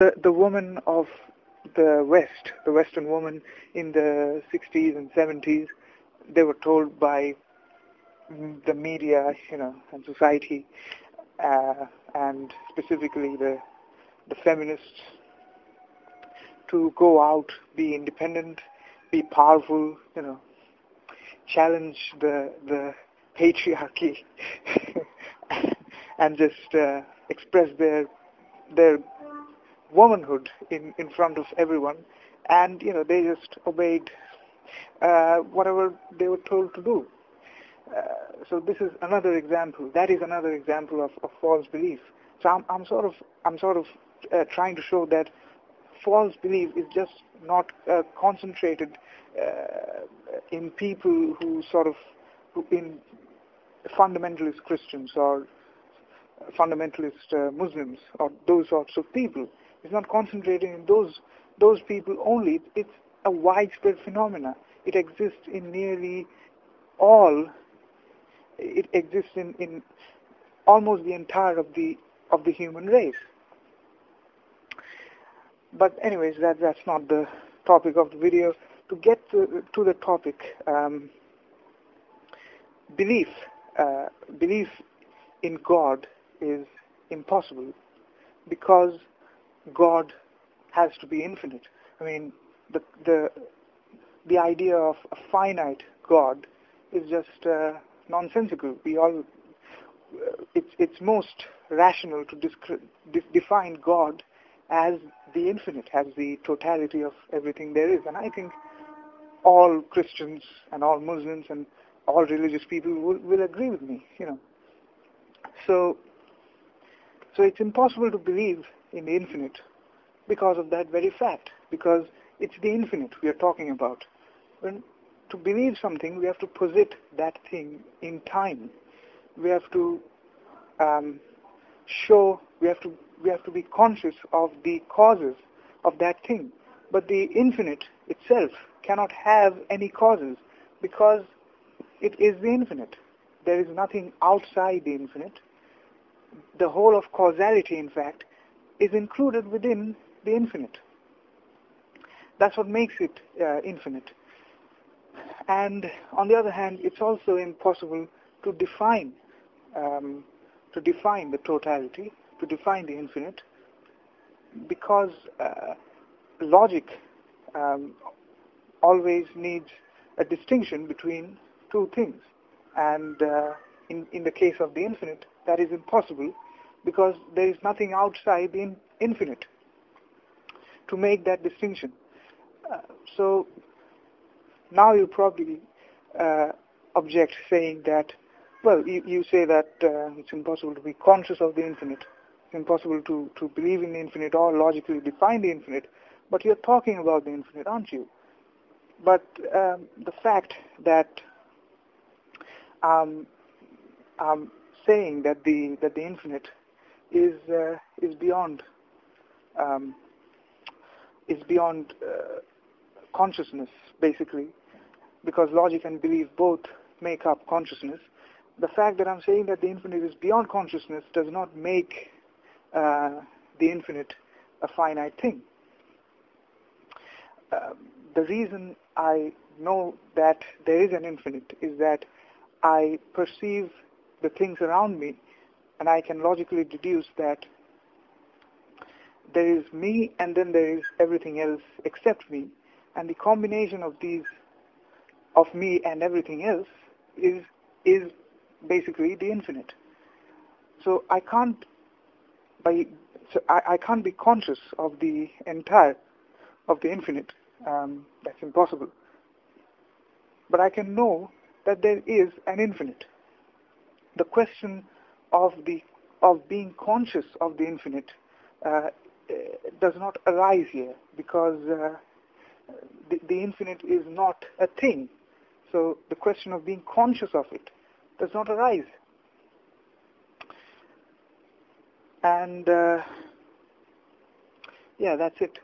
The woman of the West, the Western woman in the 60s and 70s, they were told by the media, and society, and specifically the feminists, to go out, be independent, be powerful, challenge the patriarchy, and just express their womanhood in front of everyone, and they just obeyed whatever they were told to do. So this is another example. That is another example of false belief. So I'm sort of trying to show that false belief is just not concentrated in people who in fundamentalist Christians or fundamentalist Muslims or those sorts of people. It's not concentrating in those people only. It's a widespread phenomena. It exists in nearly all. It exists in almost the entire of the human race. But anyways, that's not the topic of the video. To get to the topic, belief in God is impossible because God has to be infinite. I mean, the idea of a finite God is just nonsensical. It's most rational to define God as the infinite, as the totality of everything there is. And I think all Christians and all Muslims and all religious people will agree with me, So it's impossible to believe in the infinite because of that very fact, because it's the infinite we are talking about. To believe something, we have to posit that thing in time. We have to we have to be conscious of the causes of that thing. But the infinite itself cannot have any causes because it is the infinite. There is nothing outside the infinite. The whole of causality, in fact, is included within the infinite. That's what makes it infinite. And on the other hand, it's also impossible to define the totality, to define the infinite, because logic always needs a distinction between two things. And in the case of the infinite, that is impossible because there is nothing outside the infinite to make that distinction. So now you probably object, saying that, well, you say that it's impossible to be conscious of the infinite. It's impossible to believe in the infinite or logically define the infinite. But you're talking about the infinite, aren't you? But the fact that I'm saying that the infinite is beyond consciousness, basically, because logic and belief both make up consciousness. The fact that I'm saying that the infinite is beyond consciousness does not make the infinite a finite thing. The reason I know that there is an infinite is that I perceive the things around me, and I can logically deduce that there is me and then there is everything else except me, and the combination of me and everything else is basically the infinite. So I can't be conscious of the entire of the infinite. That's impossible. But I can know that there is an infinite. The question of being conscious of the infinite does not arise here, because the infinite is not a thing. So the question of being conscious of it does not arise. And yeah, that's it.